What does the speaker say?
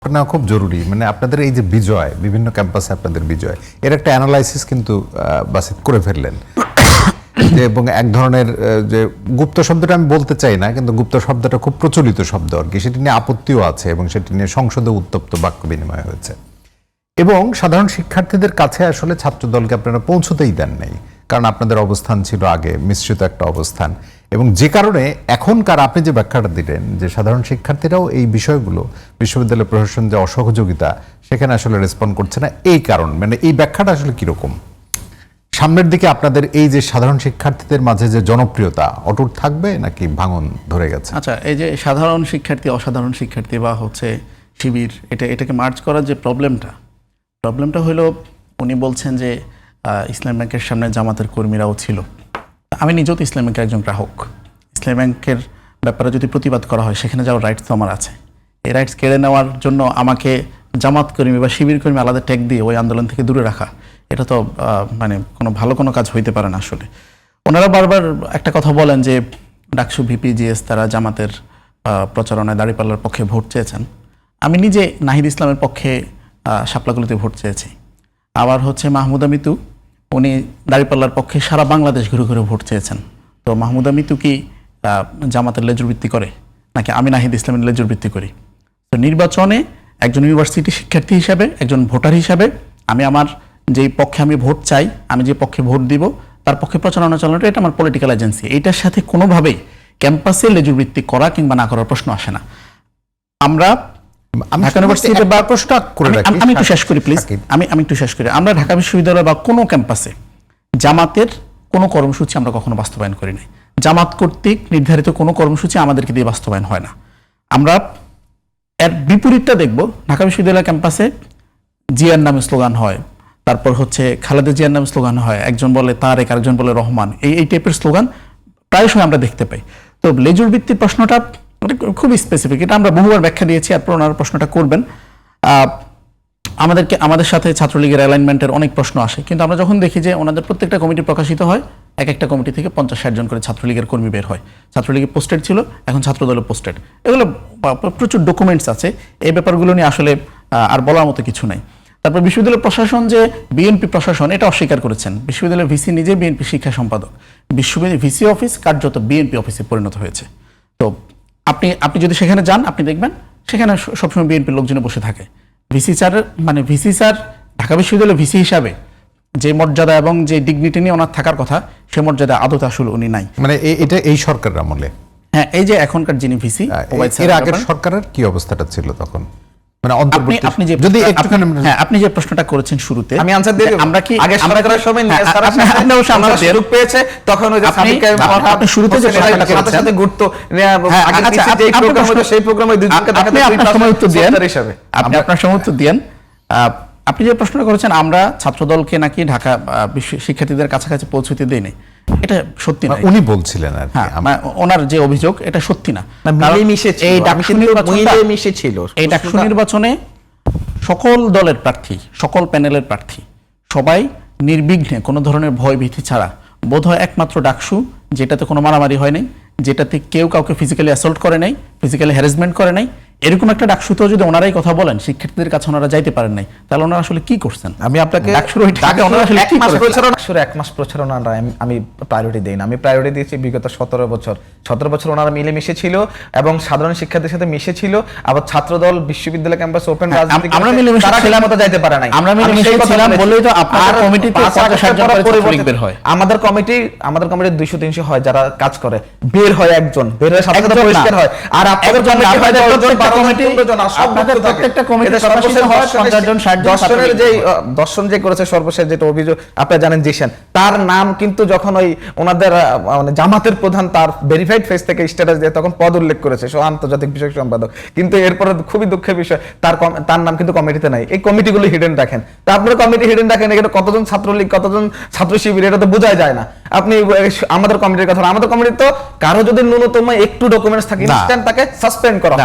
না খুব জরুরি, মানে আপনাদের এই যে বিজয়, বিভিন্ন ক্যাম্পাসে আপনাদের বিজয়, এর একটা অ্যানালাইসিস কিন্তু বাসিত করে ফেললেন এবং এক ধরনের যে গুপ্ত শব্দটা আমি বলতে চাই না, কিন্তু গুপ্ত শব্দটা খুব প্রচলিত শব্দ আর কি, সেটি নিয়ে আপত্তিও আছে এবং সেটি নিয়ে সংসদে উত্তপ্ত বাক্য বিনিময় হয়েছে এবং সাধারণ শিক্ষার্থীদের কাছে আসলে ছাত্র দলকে আপনারা পৌঁছতেই দেন নাই, কারণ আপনাদের অবস্থান ছিল আগে মিশ্রিত একটা অবস্থান এবং যে কারণে এখনকার আপনি যে ব্যাখ্যাটা দিলেন যে সাধারণ শিক্ষার্থীরাও এই বিষয়গুলো বিশ্ববিদ্যালয় প্রশাসন যে অসহযোগিতা সেখানে আসলে রেসপন্ড করছে না, এই কারণ মানে এই ব্যাখ্যাটা আসলে কিরকম সামনের দিকে আপনাদের এই যে সাধারণ শিক্ষার্থীদের মাঝে যে জনপ্রিয়তা অটুট থাকবে নাকি ভাঙন ধরে গেছে? আচ্ছা, এই যে সাধারণ শিক্ষার্থী অসাধারণ শিক্ষার্থী বা হচ্ছে শিবির, এটাকে মার্জ করার যে প্রবলেমটা হলো উনি বলছেন যে ইসলাম ব্যাংকের সামনে জামাতের কর্মীরাও ছিল। আমি নিজেও তো ইসলাম ব্যাংকের একজন গ্রাহক। ইসলাম ব্যাংকের ব্যাপারে যদি প্রতিবাদ করা হয় সেখানে যাওয়ার রাইটস তো আমার আছে। এই রাইটস কেড়ে নেওয়ার জন্য আমাকে জামাত কর্মী বা শিবির কর্মী আলাদা ট্যাগ দিয়ে ওই আন্দোলন থেকে দূরে রাখা, এটা তো মানে ভালো কোনো কাজ হইতে পারে না আসলে। ওনারা বারবার একটা কথা বলেন যে ডাকসু ভিপিজিএস তারা জামাতের প্রচারণায় দাঁড়িপাল্লার পক্ষে ভোট চেয়েছেন। আমি নিজে নাহিদ ইসলামের পক্ষে শাপলাগুলোতে ভোট চেয়েছি। আবার হচ্ছে মাহমুদা মিতু, উনি দাঁড়িপাল্লার পক্ষে সারা বাংলাদেশ ঘুরে ঘুরে ভোট চেয়েছেন। তো মাহমুদা মিতু কি জামাতের লেজুর ভিত্তি করে নাকি আমি নাহিদ ইসলামের লেজুর ভিত্তি করি? তো নির্বাচনে একজন ইউনিভার্সিটি শিক্ষার্থী হিসাবে, একজন ভোটার হিসাবে আমি আমার যেই পক্ষে আমি ভোট চাই, আমি যে পক্ষে ভোট দিব তার পক্ষে প্রচারণা চালানোটা এটা আমার পলিটিক্যাল এজেন্সি। এইটার সাথে কোনোভাবেই ক্যাম্পাসে লেজুর ভিত্তি করা কিংবা না করার প্রশ্ন আসে না। আমরা আমি একটু শেষ করি প্লিজ, আমি একটু শেষ করি। আমরা ঢাকা বিশ্ববিদ্যালয় বা কোনো ক্যাম্পাসে জামাতের কোনো কর্মসূচি আমরা কখনো বাস্তবায়ন করি নাই। জামাত কর্তৃক নির্ধারিত কোনো কর্মসূচি আমাদেরকে দিয়ে বাস্তবায়ন হয় না। আমরা এর বিপরীতটা দেখব, ঢাকা বিশ্ববিদ্যালয় ক্যাম্পাসে জিয়ার নামে স্লোগান হয়, তারপর হচ্ছে খালেদা জিয়ার নামে স্লোগান হয়, একজন বলে তারেক, আরেকজন বলে রহমান, এই টাইপের স্লোগান প্রায়শই আমরা দেখতে পাই। তো লেজুর ভিত্তির প্রশ্নটা খুবই স্পেসিফিক, এটা আমরা বহুবার ব্যাখ্যা দিয়েছি, আর ওনারা প্রশ্নটা করবেন। আমাদের সাথে ছাত্রলীগের অ্যালাইনমেন্টের অনেক প্রশ্ন আসে, কিন্তু আমরা যখন দেখি যে ওনাদের প্রত্যেকটা কমিটি প্রকাশিত হয়, এক একটা কমিটি থেকে 50-60 জন করে ছাত্রলীগের কর্মী বের হয়। ছাত্রলীগের পোস্টেড ছিল, এখন ছাত্রদলের পোস্টেড, এগুলো প্রচুর ডকুমেন্টস আছে। এই ব্যাপারগুলো নিয়ে আসলে আর বলার মতো কিছু নাই। তারপর বিশ্ববিদ্যালয় প্রশাসন যে বিএনপি প্রশাসন, এটা অস্বীকার করেছেন। বিশ্ববিদ্যালয়ের ভিসি নিজে বিএনপি শিক্ষা সম্পাদক, বিশ্ববিদ্যালয় ভিসি অফিস কার্যত বিএনপি অফিসে পরিণত হয়েছে। তো আপনি যদি সেখানে যান, আপনি দেখবেন সেখানে সবসময় বিএনপির লোকজনে বসে থাকে। ভিসি স্যার ঢাকা বিশ্ববিদ্যালয়ের ভিসি হিসাবে যে মর্যাদা এবং যে ডিগনিটি নিয়ে ওনার থাকার কথা, সে মর্যাদা আদতে আসলে উনি নাই। মানে এটা এই সরকারের আমলে? হ্যাঁ, এই যে এখনকার যিনি ভিসি, এর আগের সরকারের কি অবস্থাটা ছিল তখন? মানে আপনি যে প্রশ্নটা করেছেন শুরুতে, আমি আনসার দিয়ে আমরা কি আগে সরকারের সময় নিয়ে স্যার আমরা সুযোগ পেয়েছে তখন ওই যে আপনি শুরুতে যে প্রশ্নটা করেছেন সাথে গুরুত্ব আগে যে প্রোগ্রাম হতো সেই প্রোগ্রামে দুজনকে আপনি আপনার সময় উত্তর দেন হিসাবে, আপনি আপনার সময় উত্তর দেন। আপনি যে প্রশ্নটা করেছেন আমরা ছাত্রদলকে নাকি ঢাকা শিক্ষার্থীদের কাছাকাছি পৌঁছতে দেই নাই, এটা সত্যি না। উনি বলছিলেন আর কি, ওনার যে অভিযোগ এটা সত্যি না। এই ডাকসু নির্বাচনে সকল দলের প্রার্থী, সকল প্যানেলের প্রার্থী সবাই নির্বিঘ্নে কোনো ধরনের ভয় ভীতি ছাড়া, বোধহয় একমাত্র ডাকসু যেটাতে কোনো মারামারি হয় নাই, যেটাতে কেউ কাউকে ফিজিক্যালি অ্যাসল্ট করে নাই, ফিজিক্যালি হ্যারাসমেন্ট করে নাই, এরকম একটা ডাকসুতেও যদি ওনারাই কথা বলেন, শিক্ষার্থীদের কাছে ওনারা যাইতে পারেন নাই, তাহলে ওনারা আসলে কি করছেন? আমি আপনাকে এক মাস প্রচারণা আমি প্রায়োরিটি দিই না। আমি প্রায়োরিটি দিয়েছি বিগত 17 বছর ওনারা মিলেমিশে ছিল এবং সাধারণ শিক্ষার্থীদের সাথে মিশে ছিল। আবার ছাত্রদল বিশ্ববিদ্যালয় ক্যাম্পাস ওপেন রাজনীতি আমরা মিলেমিশে ছিলাম, যাইতে পারে নাই। আমরা মিলেমিশে ছিলাম বলেই তো আপনার কমিটিতে 50-60 জন করে ছাত্রলীগ বের হয়। আমাদের কমিটি 200-300 হয় যারা কাজ করে, বের হয় একজন, বের হয়ে সাথে সাথে পরিষ্কার হয়। আর আপনাদের কমিটি হয় 10 যে করেছে সর্বশেষ যেটা অভিযোগ আপনারা জানেন, জিশান, তার নাম কিন্তু যখন ওই ওনাদের মানে জামাতের প্রধান তার ভেরিফাইড ফেস থেকে স্ট্যাটাস দিয়ে তখন পদ উল্লেখ করেছে আন্তর্জাতিক বিষয়ক সম্পাদক, কিন্তু এরপরে খুবই দুঃখের বিষয় তার নাম কিন্তু কমিটিতে নাই। এই কমিটিগুলো হিডেন রাখেন। তা আপনারা কমিটি হিডেন রাখেন, এখানে কতজন ছাত্রলীগ কতজন ছাত্র শিবির এটা তো বোঝাই যায় না। আপনি আমাদের কমিটির কথা, আমাদের কমিটি তো কারো যদি ন্যূনতম একটু ডকুমেন্টস থাকে তাকে সাসপেন্ড করা।